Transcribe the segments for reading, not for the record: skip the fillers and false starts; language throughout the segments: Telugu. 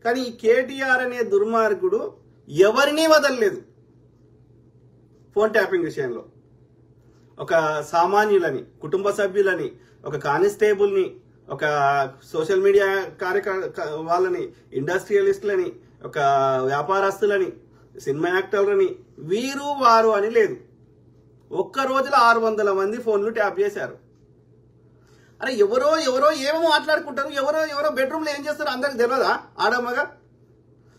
కానీ ఈ కేటీఆర్ అనే దుర్మార్గుడు ఎవరినీ వదలలేదు ఫోన్ ట్యాపింగ్ విషయంలో. ఒక సామాన్యులని, కుటుంబ సభ్యులని, ఒక కానిస్టేబుల్ని, ఒక సోషల్ మీడియా వాళ్ళని, ఇండస్ట్రియలిస్టులని, ఒక వ్యాపారస్తులని, సినిమా యాక్టర్లని, వీరు వారు అని లేదు. ఒక్క రోజులో 600 మంది ఫోన్లు ట్యాప్ చేశారు. అరే ఎవరో ఎవరో ఏమో మాట్లాడుకుంటారు, ఎవరో ఎవరో బెడ్రూమ్లో ఏం చేస్తారు అందరికి తెలియదా? ఆడమ్మగా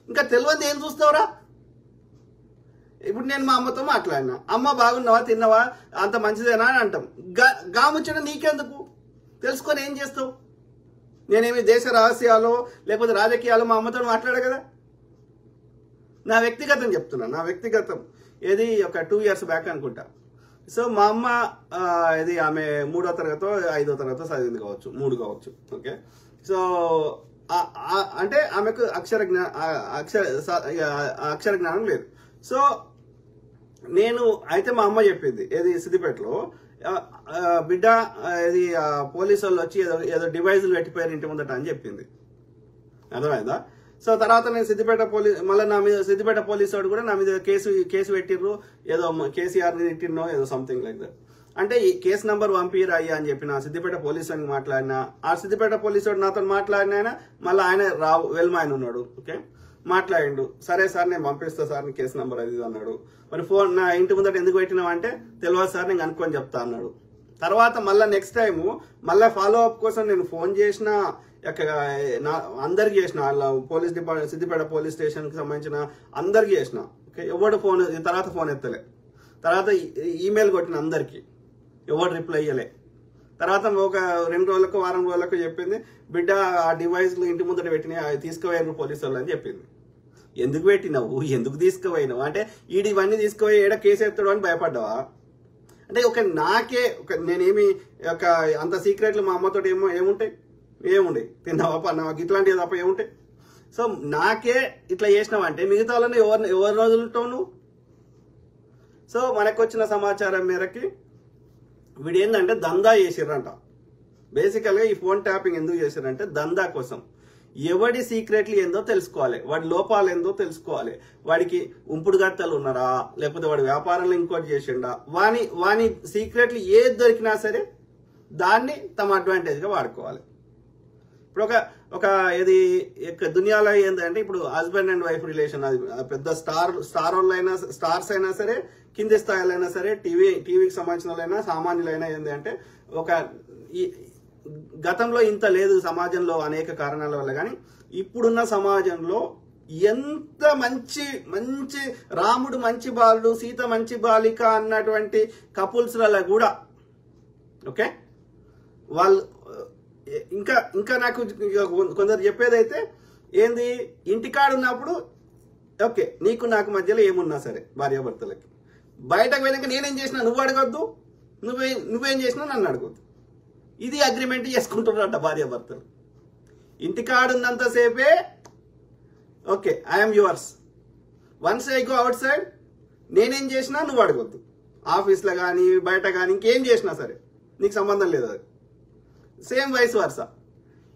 ఇంకా తెలియదు ఏం చూస్తావురా? ఇప్పుడు నేను మా అమ్మతో మాట్లాడినా, అమ్మ బాగున్నావా, తిన్నావా, అంత మంచిదేనా అని అంటాం. గాముచ్చడం నీకెందుకు? తెలుసుకొని ఏం చేస్తావు? నేనేమి దేశ రహస్యాలు లేకపోతే రాజకీయాలు మా అమ్మతో మాట్లాడా కదా. నా వ్యక్తిగతం చెప్తున్నా, నా వ్యక్తిగతం. ఏది ఒక 2 years బ్యాక్ అనుకుంటా. సో మా అమ్మ ఇది ఆమె 3వ తరగతో 5వ తరగతో చదివింది కావచ్చు, 3 కావచ్చు. ఓకే. సో అంటే ఆమెకు అక్షర జ్ఞానం లేదు. సో నేను అయితే మా అమ్మ చెప్పింది ఏది సిద్దిపేటలో బిడ్డ ఇది పోలీసు వాళ్ళు వచ్చి ఏదో డివైజులు పెట్టిపోయారు ఇంటి ముందట అని చెప్పింది. అర్థమైందా? సో తర్వాత నేను సిద్దిపేట మళ్ళీ నా మీద సిద్దిపేట పోలీసు వాడు కూడా నా మీద కేసు పెట్టిర్రు, ఏదో కేసీఆర్ తిట్టినో ఏదో సంథింగ్ లైక్ దట్. అంటే ఈ కేసు నంబర్ పంపిరు అయ్యా అని చెప్పి నా సిద్దిపేట పోలీసు వాడిని మాట్లాడినా, ఆ సిద్దిపేట పోలీసు వాడు నాతో మాట్లాడిన మళ్ళీ ఆయన వెల్మాయన ఉన్నాడు. ఓకే, మాట్లాడిండు. సరే సార్ నేను పంపిస్తా సార్ నీ కేసు నంబర్ అది అన్నాడు. మరి ఫోన్ నా ఇంటి ముందట ఎందుకు పెట్టినావు అంటే తెలియదు సార్ నేను కనుక్కొని చెప్తా అన్నాడు. తర్వాత మళ్ళీ నెక్స్ట్ టైము మళ్ళీ ఫాలో అప్ కోసం నేను ఫోన్ చేసిన, అందరికి చేసిన, వాళ్ళ పోలీస్ డిపార్ట్మెంట్ సిద్దిపేట పోలీస్ స్టేషన్కి సంబంధించిన అందరికి చేసిన. ఓకే, ఎవడు ఫోన్ తర్వాత ఫోన్ ఎత్తలే. తర్వాత ఈమెయిల్ కొట్టిన అందరికి, ఎవడు రిప్లై ఇయ్యలే. తర్వాత ఒక 2 రోజులకు వారం రోజులకు చెప్పింది, బిడ్డ ఆ డివైస్లు ఇంటి ముందట పెట్టినా తీసుకుపోయారు పోలీసు వాళ్ళు అని చెప్పింది. ఎందుకు పెట్టినావు, ఎందుకు తీసుకుపోయినావు అంటే ఇవన్నీ తీసుకుపోయి ఏడ కేసు ఎత్తాడు అని భయపడ్డావా? అంటే నాకే నేనేమి అంత సీక్రెట్లు మా అమ్మతో ఏముంటాయి, తిన్నావా పన్నావా ఇట్లాంటివి తప్ప ఏముంటాయి? సో నాకే ఇట్లా చేసినావంటే మిగతా వాళ్ళని ఎవరి రోజులు ఉంటావు నువ్వు? సో మనకు వచ్చిన సమాచారం మేరకి వీడు ఏంటంటే దందా చేసిర్రంట. బేసికల్గా ఈ ఫోన్ ట్యాపింగ్ ఎందుకు చేసిర్రంటే దందా కోసం. ఎవడి సీక్రెట్లు ఏందో తెలుసుకోవాలి, వాడి లోపాలు ఏందో తెలుసుకోవాలి, వాడికి ఉంపుడు గత్తలు ఉన్నారా, లేకపోతే వాడి వ్యాపారంలో ఇంకోటి చేసిండా, వాని సీక్రెట్లు ఏది దొరికినా సరే దాన్ని తమ అడ్వాంటేజ్గా వాడుకోవాలి. ఇప్పుడు ఒక ఇది దునియాలో ఏంటంటే ఇప్పుడు హస్బెండ్ అండ్ వైఫ్ రిలేషన్, అది పెద్ద స్టార్స్ అయినా సరే, కింది స్థాయిలైనా సరే, టీవీకి సంబంధించిన వాళ్ళైనా సామాన్యులైనా ఏంటంటే గతంలో ఇంత లేదు సమాజంలో అనేక కారణాల వల్ల. కానీ ఇప్పుడున్న సమాజంలో ఎంత మంచి రాముడు మంచి బాలుడు, సీత మంచి బాలిక అన్నటువంటి కపుల్స్లలో కూడా ఓకే వాళ్ళు ఇంకా నాకు కొందరు చెప్పేదైతే ఏంది, ఇంటికాడున్నప్పుడు ఓకే నీకు నాకు మధ్యలో ఏమున్నా సరే భార్యాభర్తలకి, బయటకు వెళ్ళాక నేనేం చేసినా నువ్వు అడగొద్దు, నువ్వేం చేసినా నన్ను అడగొద్దు. ఇది అగ్రిమెంట్ చేసుకుంటున్నారట భార్యాభర్తలు. ఇంటికాడున్నంతసేపే okay I'm yours, once I go outside నేనేం చేసినా నువ్వు అడగొద్దు. ఆఫీస్లో కానీ బయట కానీ ఇంకేం చేసినా సరే నీకు సంబంధం లేదు. అది సేమ్ వైస్ వర్సా.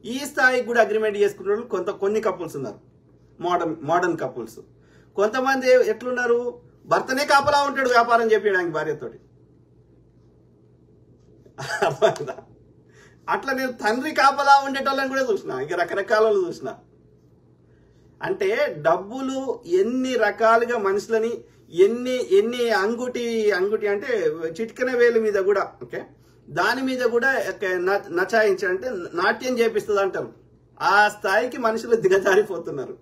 ఈ స్థాయికి కూడా అగ్రిమెంట్ చేసుకున్న వాళ్ళు కొన్ని కపుల్స్ ఉన్నారు, మోడర్న్ కపుల్స్. కొంతమంది ఎట్లున్నారు, భర్తనే కాపలా ఉంటాడు వ్యాపారం చెప్పడానికి భార్యతోటి. అర్థమైందా? అట్లా నేను తండ్రి కాపలా ఉండేటోళ్ళని కూడా చూసిన, ఇంకా రకరకాల చూసిన. అంటే డబ్బులు ఎన్ని రకాలుగా మనుషులని ఎన్ని అంగుటి అంటే చిటికెన వేలు మీద కూడా ఓకే దాని మీద కూడా నచాయించి అంటే నాట్యం చేపిస్తుంది అంటారు. ఆ స్థాయికి మనుషులు దిగజారిపోతున్నారు.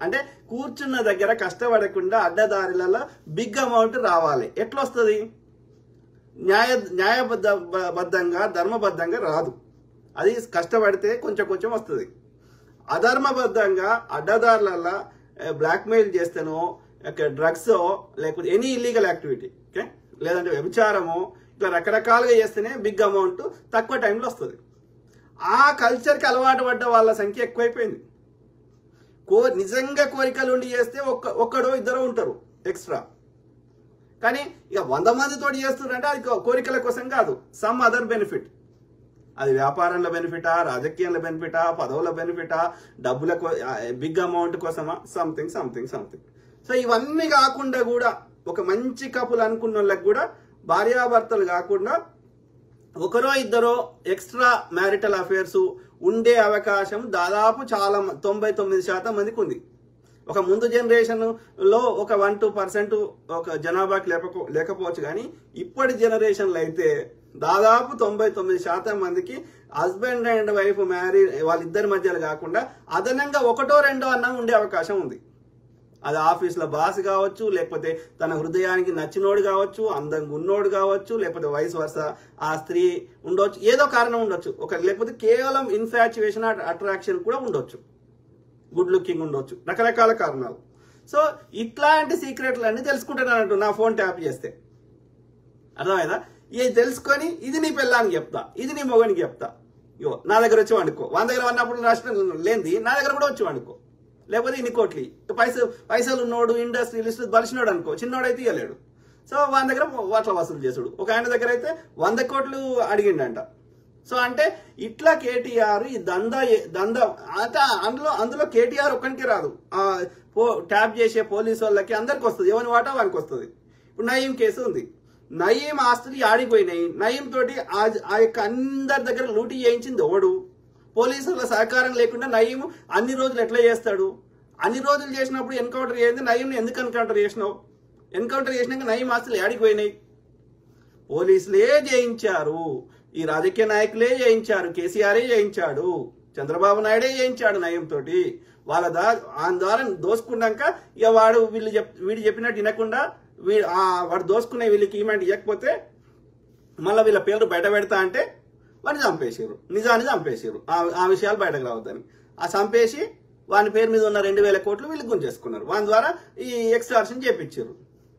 అంటే కూర్చున్న దగ్గర కష్టపడకుండా అడ్డదారులలో బిగ్ అమౌంట్ రావాలి. ఎట్లా వస్తుంది? న్యాయబద్ధంగా ధర్మబద్ధంగా రాదు. అది కష్టపడితే కొంచెం వస్తుంది. అధర్మబద్ధంగా అడ్డదారులలో బ్లాక్మెయిల్ చేస్తేనో డ్రగ్స్ లేకపోతే ఎనీ ఇల్లీగల్ యాక్టివిటీ ఓకే లేదంటే వ్యభిచారము ఇట్లా రకరకాలుగా చేస్తేనే బిగ్ అమౌంట్ తక్కువ టైంలో వస్తుంది. ఆ కల్చర్కి అలవాటు పడ్డ వాళ్ళ సంఖ్య ఎక్కువైపోయింది. నిజంగా కోరికలు ఉండి చేస్తే ఒక్కడో ఇద్దరు ఉంటారు ఎక్స్ట్రా. కానీ ఇక 100 మందితో చేస్తున్నారంటే అది కోరికల కోసం కాదు, సమ్ అదర్ బెనిఫిట్. అది వ్యాపారంలో బెనిఫిటా, రాజకీయంలో బెనిఫిటా, పదవుల బెనిఫిటా, డబ్బుల బిగ్ అమౌంట్ కోసమా, సంథింగ్ సంథింగ్ సంథింగ్. సో ఇవన్నీ కాకుండా కూడా ఒక మంచి కపుల్ అనుకున్న వాళ్ళకి కూడా భార్యాభర్తలు కాకుండా ఒకరో ఇద్దరో ఎక్స్ట్రా మ్యారిటల్ అఫేర్స్ ఉండే అవకాశం దాదాపు చాలా 99% మందికి ఉంది. ఒక ముందు జనరేషన్ లో ఒక 1-2% ఒక జనాభాకి లేకపోవచ్చు, కానీ ఇప్పటి జనరేషన్లో అయితే దాదాపు 99% మందికి హస్బెండ్ అండ్ వైఫ్ వాళ్ళిద్దరి మధ్యలో కాకుండా అదనంగా ఒకటో రెండో అన్న ఉండే అవకాశం ఉంది. అది ఆఫీస్లో బాస్ కావచ్చు, లేకపోతే తన హృదయానికి నచ్చినోడు కావచ్చు, అందంగా ఉన్నోడు కావచ్చు, లేకపోతే వయసు వరుస ఆ స్త్రీ ఉండొచ్చు, ఏదో కారణం ఉండొచ్చు. లేకపోతే కేవలం ఇన్ఫాచ్యుయేషన్ అట్రాక్షన్ కూడా ఉండొచ్చు, గుడ్ లుకింగ్ ఉండొచ్చు, రకరకాల కారణాలు. సో ఇట్లాంటి సీక్రెట్లు అన్ని తెలుసుకుంటానంటూ నా ఫోన్ ట్యాప్ చేస్తే అర్థమైందా? ఇది తెలుసుకొని ఇది నీ పిల్లానికి చెప్తా, ఇది నీ మొగనికి చెప్తా, ఇగో నా దగ్గర వచ్చి వండుకో. వాళ్ళ దగ్గర వన్నప్పుడు రాష్ట్రం లేనిది నా దగ్గర కూడా వచ్చి వండుకో. లేకపోతే ఇన్ని కోట్లి పైసలు ఉన్నోడు ఇండస్ట్రియలిస్ట్ బలిసినోడు అనుకో, చిన్నోడైతే ఇవ్వలేడు. సో వాళ్ళ దగ్గర వాట్ల వసూలు చేసుడు. ఒక ఆయన దగ్గర అయితే 100 కోట్లు అడిగిండంట. సో అంటే ఇట్లా కేటీఆర్ ఈ దందా అంటే అందులో కేటీఆర్ ఒక్కడికి రాదు, ట్యాప్ చేసే పోలీసు వాళ్ళకి అందరికి వస్తుంది, ఎవరి వాటా వానికి వస్తుంది. ఇప్పుడు నయీం కేసు ఉంది, నయీం ఆస్తులు ఆడిపోయినాయి, నయీం తోటి ఆ యొక్క అందరి దగ్గర లూటీ చేయించింది ఎవడు? పోలీసుల సహకారం లేకుండా నయీం అన్ని రోజులు ఎట్లా చేస్తాడు? అన్ని రోజులు చేసినప్పుడు ఎన్కౌంటర్ చేయండి, నయీంని ఎందుకు ఎన్కౌంటర్ చేసినావు? ఎన్కౌంటర్ చేసినాక నయీం ఆస్తులు ఆడిపోయినాయి. పోలీసులే చేయించారు, ఈ రాజకీయ నాయకులే చేయించారు, కేసీఆరే చేయించాడు, చంద్రబాబు నాయుడే చేయించాడు నయీం తోటి. వాళ్ళ ద్వారా దోసుకున్నాక ఇక వీడు చెప్పినట్టు వినకుండా వాడు దోసుకునే వీళ్ళకి ఈమెంట్ ఇవ్వకపోతే మళ్ళీ వీళ్ళ పేర్లు బయట పెడతా అంటే వాడిని చంపేసారు, నిజాన్ని చంపేసారు. ఆ విషయాలు బయటకు రావద్దని ఆ చంపేసి వాని పేరు మీద ఉన్న 2000 కోట్లు వీళ్ళు గుంజేసుకున్నారు. వాని ద్వారా ఈ ఎక్స్ట్రాక్షన్ చేపించారు.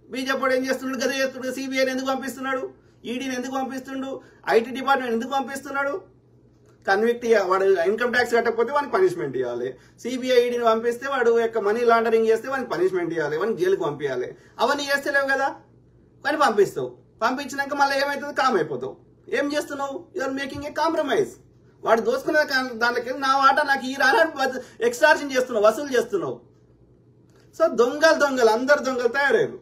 బీజేపీ ఏం చేస్తున్నాడు? గదే చేస్తున్నాడు. సిబిఐని ఎందుకు పంపిస్తున్నాడు? ఈడీని ఎందుకు పంపిస్తుండు? ఐటీ డిపార్ట్మెంట్ ఎందుకు పంపిస్తున్నాడు? కన్విక్ట్ వాడు ఇన్కమ్ ట్యాక్స్ కట్టకపోతే వానికి పనిష్మెంట్ ఇవ్వాలి. సిబిఐ ఈడీని పంపిస్తే వాడు యొక్క మనీ లాండరింగ్ చేస్తే వానికి పనిష్మెంట్ ఇవ్వాలి, వానికి జైలుకి పంపించాలి. అవన్నీ చేస్తలేవు కదా, కానీ పంపిస్తావు. పంపించినాక మళ్ళీ ఏమవుతుంది? కామ్ అయిపోతావు. ఏం చేస్తున్నావు? You are making a compromise. వాడు దోసుకునే దానికి నా వాటా నాకు ఈ రానా ఎక్స్ట్రాక్షన్ చేస్తున్నావు, వసూలు చేస్తున్నావు. సో దొంగలు అందరు దొంగలు తయారయ్యారు.